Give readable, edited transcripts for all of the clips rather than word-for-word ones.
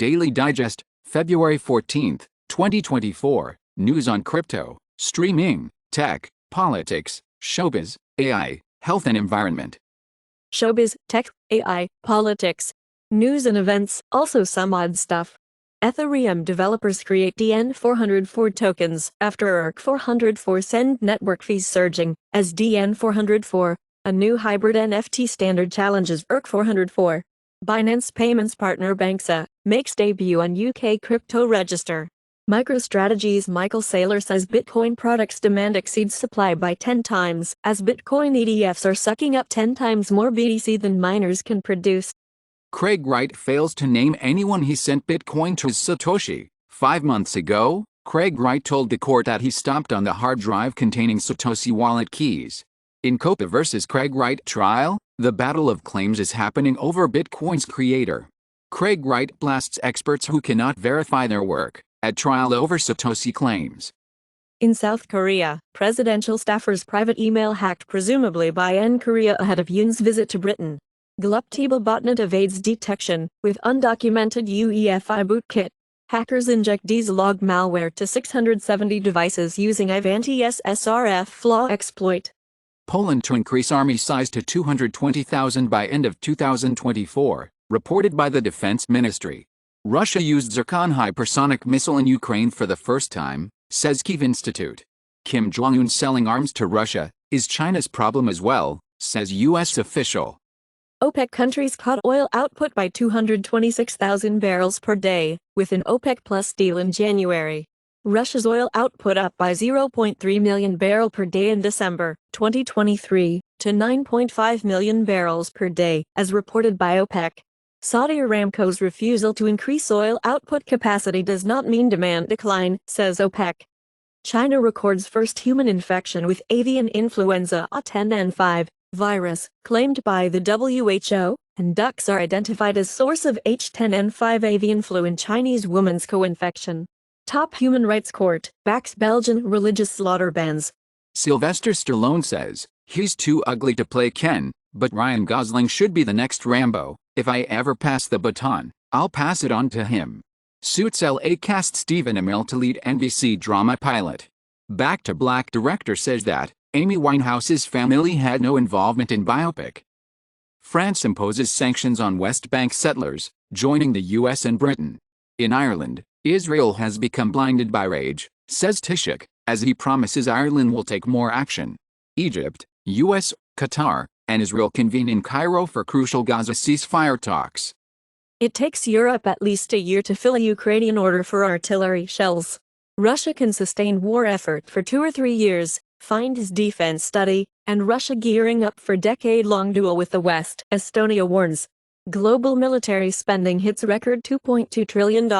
Daily Digest, February 14, 2024. News on crypto, streaming, tech, politics, showbiz, AI, health and environment. Showbiz, tech, AI, politics, news and events, also some odd stuff. Ethereum developers create DN404 tokens after ERC404 send network fees surging, as DN404, a new hybrid NFT standard challenges ERC404. Binance payments partner Banxa makes debut on UK crypto register. MicroStrategy's Michael Saylor says Bitcoin products demand exceeds supply by 10 times, as Bitcoin ETFs are sucking up 10 times more BTC than miners can produce. Craig Wright fails to name anyone he sent Bitcoin to as Satoshi. 5 months ago, Craig Wright told the court that he stopped on the hard drive containing Satoshi wallet keys. In Copa vs. Craig Wright trial, the battle of claims is happening over Bitcoin's creator. Craig Wright blasts experts who cannot verify their work at trial over Satoshi claims. In South Korea, presidential staffers' private email hacked presumably by Korea ahead of Yoon's visit to Britain. Gluptable botnet evades detection with undocumented UEFI bootkit. Hackers inject Dslog malware to 670 devices using Ivanti SSRF flaw exploit. Poland to increase army size to 220,000 by end of 2024, reported by the Defense Ministry. Russia used Zircon hypersonic missile in Ukraine for the first time, says Kyiv Institute. Kim Jong-un selling arms to Russia is China's problem as well, says U.S. official. OPEC countries cut oil output by 226,000 barrels per day, with an OPEC Plus deal in January. Russia's oil output up by 0.3 million barrels per day in December 2023 to 9.5 million barrels per day, as reported by OPEC. Saudi Aramco's refusal to increase oil output capacity does not mean demand decline, says OPEC. China records first human infection with avian influenza A10N5 virus, claimed by the WHO, and ducks are identified as source of H10N5 avian flu in Chinese woman's co-infection. Top human rights court backs Belgian religious slaughter bans. Sylvester Stallone says, he's too ugly to play Ken, but Ryan Gosling should be the next Rambo. If I ever pass the baton, I'll pass it on to him. Suits LA cast Stephen Amell to lead NBC drama pilot. Back to Black director says that Amy Winehouse's family had no involvement in biopic. France imposes sanctions on West Bank settlers, joining the US and Britain. In Ireland, Israel has become blinded by rage, says Taoiseach, as he promises Ireland will take more action. Egypt, US, Qatar, and Israel convene in Cairo for crucial Gaza ceasefire talks. It takes Europe at least a year to fill a Ukrainian order for artillery shells. Russia can sustain war effort for 2 or 3 years, find his defense study, and Russia gearing up for decade-long duel with the West, Estonia warns. Global military spending hits record $2.2 trillion,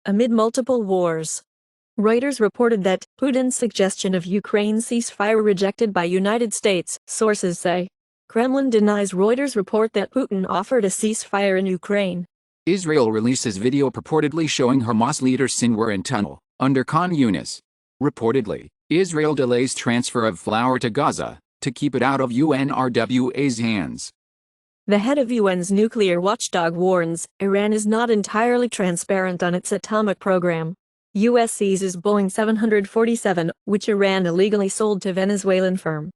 amid multiple wars. Reuters reported that Putin's suggestion of Ukraine ceasefire rejected by United States, sources say. Kremlin denies Reuters report that Putin offered a ceasefire in Ukraine. Israel releases video purportedly showing Hamas leader Sinwar in tunnel under Khan Yunis. Reportedly, Israel delays transfer of flour to Gaza to keep it out of UNRWA's hands. The head of UN's nuclear watchdog warns Iran is not entirely transparent on its atomic program. U.S. seizes Boeing 747, which Iran illegally sold to Venezuelan firm.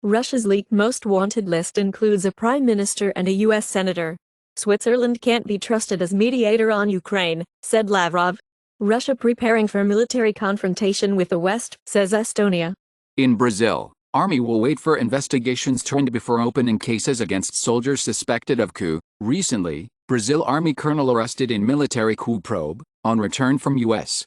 Russia's leaked most wanted list includes a prime minister and a U.S. senator. Switzerland can't be trusted as mediator on Ukraine, said Lavrov. Russia preparing for military confrontation with the West, says Estonia. In Brazil, Army will wait for investigations to end before opening cases against soldiers suspected of coup. Recently, Brazil Army colonel arrested in military coup probe, on return from U.S.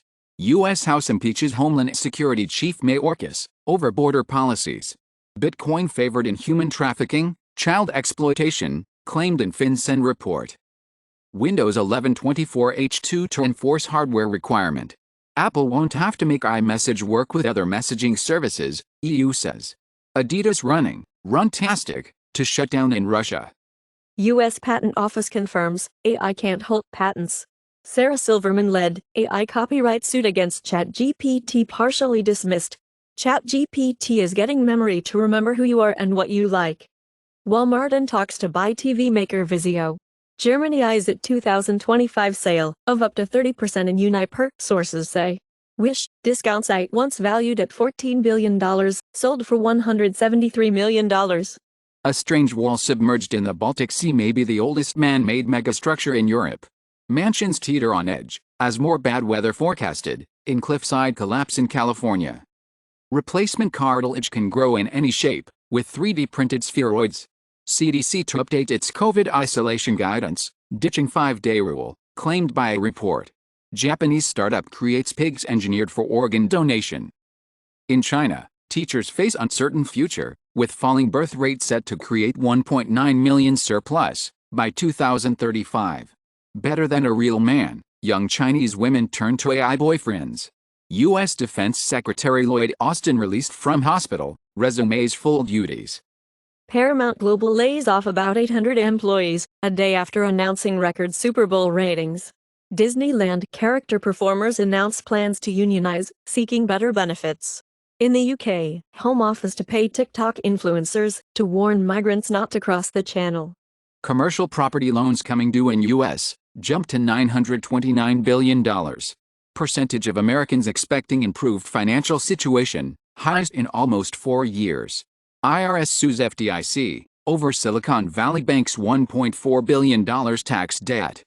House impeaches Homeland Security Chief Mayorkas over border policies. Bitcoin favored in human trafficking, child exploitation, claimed in FinCEN report. Windows 11 24H2 to enforce hardware requirement. Apple won't have to make iMessage work with other messaging services, EU says. Adidas running Runtastic to shut down in Russia. U.S. Patent Office confirms AI can't hold patents. Sarah Silverman-led AI copyright suit against ChatGPT partially dismissed. ChatGPT is getting memory to remember who you are and what you like. Walmart and talks to buy TV maker Vizio. Germany eyes its 2025 sale of up to 30% in Uniper, sources say. Wish, discount site once valued at $14 billion, sold for $173 million. A strange wall submerged in the Baltic Sea may be the oldest man-made megastructure in Europe. Mansions teeter on edge, as more bad weather forecasted, in cliffside collapse in California. Replacement cartilage can grow in any shape, with 3D printed spheroids. CDC to update its COVID isolation guidance, ditching 5-day rule, claimed by a report. Japanese startup creates pigs engineered for organ donation. In China, teachers face uncertain future, with falling birth rate set to create 1.9 million surplus by 2035. Better than a real man, young Chinese women turn to AI boyfriends. U.S. Defense Secretary Lloyd Austin released from hospital, resumes full duties. Paramount Global lays off about 800 employees, a day after announcing record Super Bowl ratings. Disneyland character performers announce plans to unionize, seeking better benefits. In the UK, Home Office to pay TikTok influencers to warn migrants not to cross the channel. Commercial property loans coming due in U.S. jumped to $929 billion. Percentage of Americans expecting improved financial situation, highest in almost 4 years. IRS sues FDIC over Silicon Valley Bank's $1.4 billion tax debt.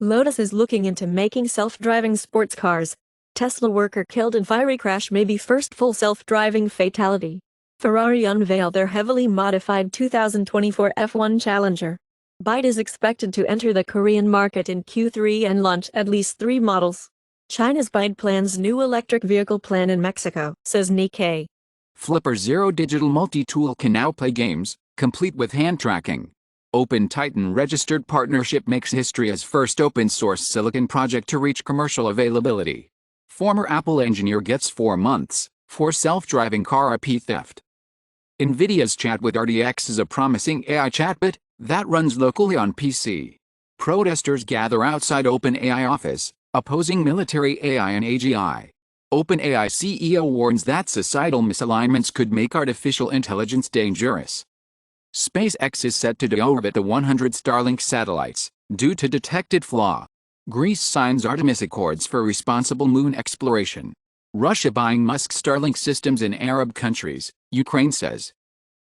Lotus is looking into making self-driving sports cars. Tesla worker killed in fiery crash may be first full self-driving fatality. Ferrari unveiled their heavily modified 2024 F1 Challenger. BYD is expected to enter the Korean market in Q3 and launch at least 3 models. China's BYD plans new electric vehicle plan in Mexico, says Nikkei. Flipper Zero digital multi-tool can now play games, complete with hand tracking. OpenTitan registered partnership makes history as first open-source silicon project to reach commercial availability. Former Apple engineer gets 4 months for self-driving car IP theft. NVIDIA's Chat with RTX is a promising AI chatbot that runs locally on PC. Protesters gather outside OpenAI office, opposing military AI and AGI. OpenAI CEO warns that societal misalignments could make artificial intelligence dangerous. SpaceX is set to deorbit the 100 Starlink satellites, due to detected flaw. Greece signs Artemis Accords for responsible moon exploration. Russia buying Musk's Starlink systems in Arab countries, Ukraine says.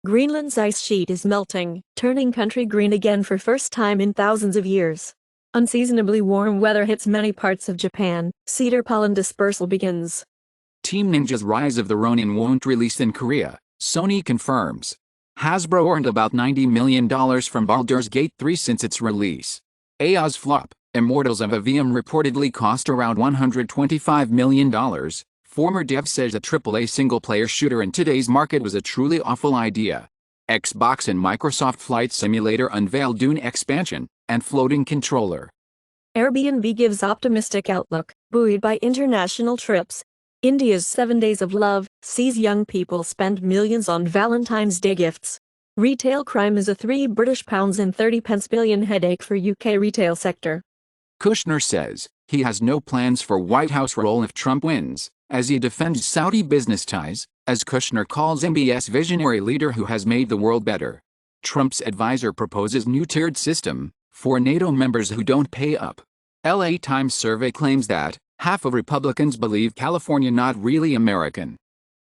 Greenland's ice sheet is melting, turning country green again for first time in thousands of years. Unseasonably warm weather hits many parts of Japan. Cedar pollen dispersal begins. Team Ninja's Rise of the Ronin won't release in Korea, Sony confirms. Hasbro earned about $90 million from Baldur's Gate 3 since its release. AI's flop, Immortals of Avium reportedly cost around $125 million. Former dev says a AAA single-player shooter in today's market was a truly awful idea. Xbox and Microsoft Flight Simulator unveil Dune expansion and floating controller. Airbnb gives optimistic outlook, buoyed by international trips. India's 7 Days of Love sees young people spend millions on Valentine's Day gifts. Retail crime is a £3.30 billion headache for UK retail sector. Kushner says he has no plans for White House role if Trump wins, as he defends Saudi business ties, as Kushner calls MBS visionary leader who has made the world better. Trump's advisor proposes new tiered system for NATO members who don't pay up. LA Times survey claims that half of Republicans believe California not really American.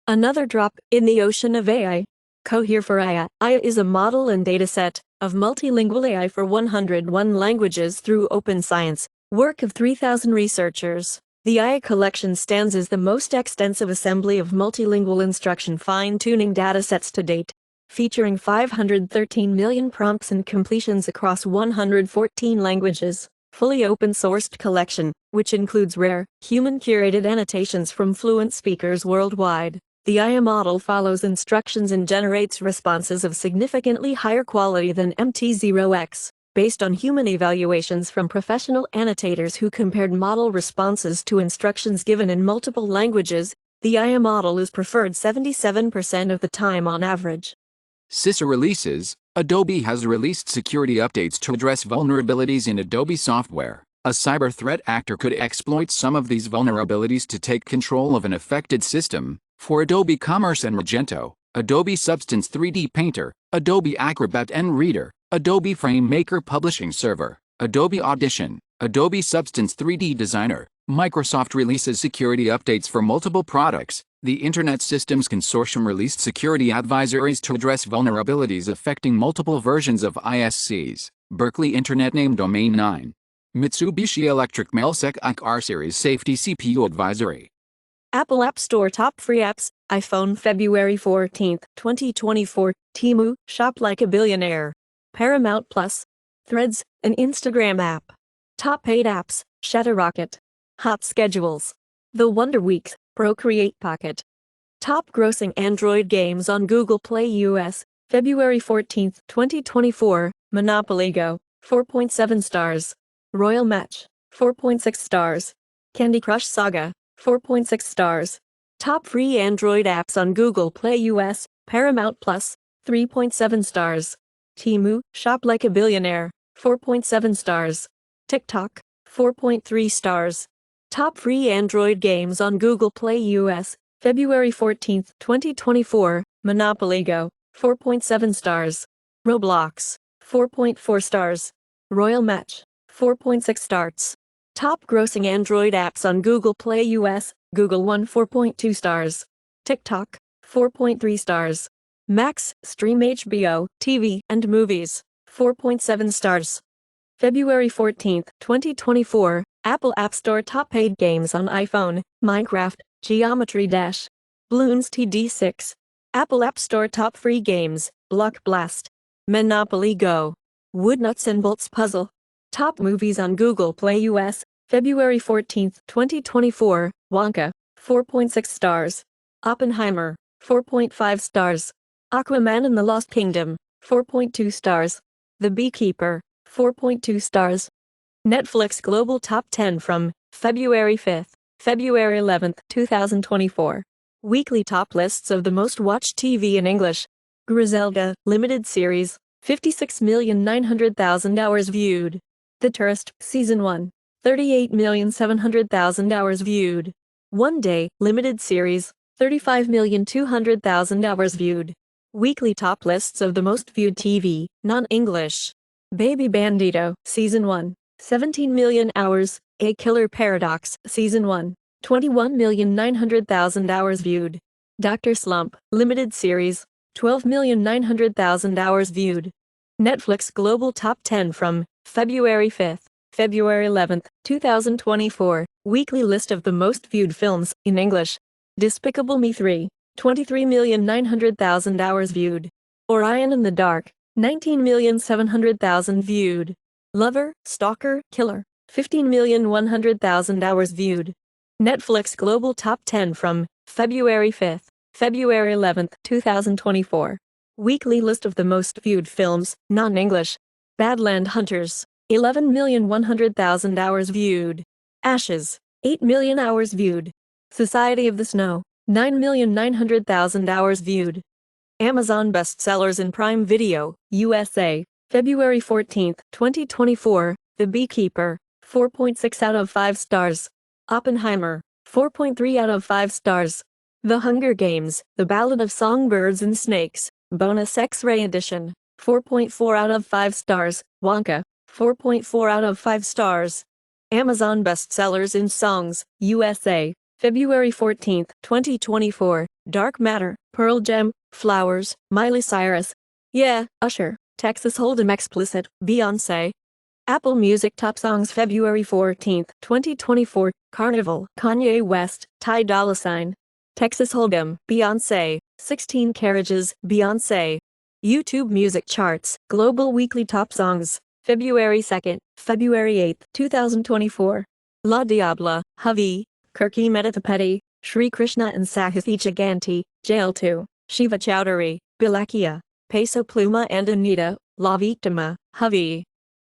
Another drop in the ocean of AI. Cohere for AI. AI is a model and dataset of multilingual AI for 101 languages through open science, work of 3,000 researchers. The AI collection stands as the most extensive assembly of multilingual instruction fine-tuning datasets to date, featuring 513 million prompts and completions across 114 languages. Fully open-sourced collection, which includes rare, human-curated annotations from fluent speakers worldwide. The AI model follows instructions and generates responses of significantly higher quality than MT0X, based on human evaluations from professional annotators who compared model responses to instructions given in multiple languages. The AI model is preferred 77% of the time on average. CISA releases. Adobe has released security updates to address vulnerabilities in Adobe software. A cyber threat actor could exploit some of these vulnerabilities to take control of an affected system. For Adobe Commerce and Magento, Adobe Substance 3D Painter, Adobe Acrobat and Reader, Adobe Frame Maker Publishing Server, Adobe Audition, Adobe Substance 3D Designer. Microsoft releases security updates for multiple products. The Internet Systems Consortium released security advisories to address vulnerabilities affecting multiple versions of ISCs. Berkeley Internet Name Domain 9. Mitsubishi Electric Mailsec IC R Series Safety CPU Advisory. Apple App Store Top Free Apps, iPhone February 14, 2024, Temu, Shop Like a Billionaire. Paramount Plus. Threads, an Instagram app. Top Paid Apps, Shutterrocket. Hot Schedules. The Wonder Weeks, Procreate Pocket. Top Grossing Android Games on Google Play US, February 14, 2024, Monopoly Go, 4.7 stars. Royal Match, 4.6 stars. Candy Crush Saga, 4.6 stars. Top Free Android Apps on Google Play US, Paramount Plus, 3.7 stars. Temu, Shop Like a Billionaire, 4.7 stars. TikTok, 4.3 stars. Top Free Android Games on Google Play US, February 14, 2024, Monopoly Go, 4.7 stars. Roblox, 4.4 stars. Royal Match, 4.6 stars. Top Grossing Android Apps on Google Play US, Google One 4.2 stars. TikTok, 4.3 stars. Max, Stream HBO, TV, and Movies, 4.7 stars. February 14, 2024, Apple App Store Top Paid Games on iPhone, Minecraft, Geometry Dash, Bloons TD6. Apple App Store Top Free Games, Block Blast, Monopoly Go, Wood Nuts and Bolts Puzzle. Top Movies on Google Play US, February 14, 2024, Wonka, 4.6 stars. Oppenheimer, 4.5 stars. Aquaman and the Lost Kingdom, 4.2 stars. The Beekeeper, 4.2 stars. Netflix Global Top 10 from February 5th, February 11th, 2024. Weekly top lists of the most watched TV in English. Griselda, limited series, 56,900,000 hours viewed. The Tourist, Season 1, 38,700,000 hours viewed. One Day, limited series, 35,200,000 hours viewed. Weekly top lists of the most viewed TV, non-English. Baby Bandito, Season 1, 17 million hours. A Killer Paradox, Season 1, 21,900,000 hours viewed. Dr. Slump, limited series, 12,900,000 hours viewed. Netflix Global Top 10 from February 5th, February 11th, 2024. Weekly list of the most viewed films in English. Despicable Me 3, 23,900,000 hours viewed. Orion in the Dark, 19,700,000 viewed. Lover, Stalker, Killer, 15,100,000 hours viewed. Netflix Global Top 10 from February 5th, February 11th, 2024. Weekly list of the most viewed films, non-English. Badland Hunters, 11,100,000 hours viewed. Ashes, 8 million hours viewed. Society of the Snow, 9,900,000 hours viewed. Amazon bestsellers in Prime Video, USA, February 14, 2024, The Beekeeper, 4.6 out of 5 stars. Oppenheimer, 4.3 out of 5 stars. The Hunger Games, The Ballad of Songbirds and Snakes, Bonus X-Ray Edition, 4.4 out of 5 stars. Wonka, 4.4 out of 5 stars. Amazon bestsellers in Songs, USA, February 14, 2024, Dark Matter, Pearl Jam, Flowers, Miley Cyrus. Yeah, Usher, Texas Hold'em Explicit, Beyoncé. Apple Music Top Songs February 14, 2024, Carnival, Kanye West, Ty Dolla $ign. Texas Hold'em, Beyoncé, 16 Carriages, Beyoncé. YouTube Music Charts, Global Weekly Top Songs, February 2nd, February 8th, 2024. La Diabla, Havi, Kirki Metatapeti, Shri Krishna and Sahathi Giganti, Jail 2, Shiva Chowdhury, Bilakia, Peso Pluma and Anita, La Victima, Havi.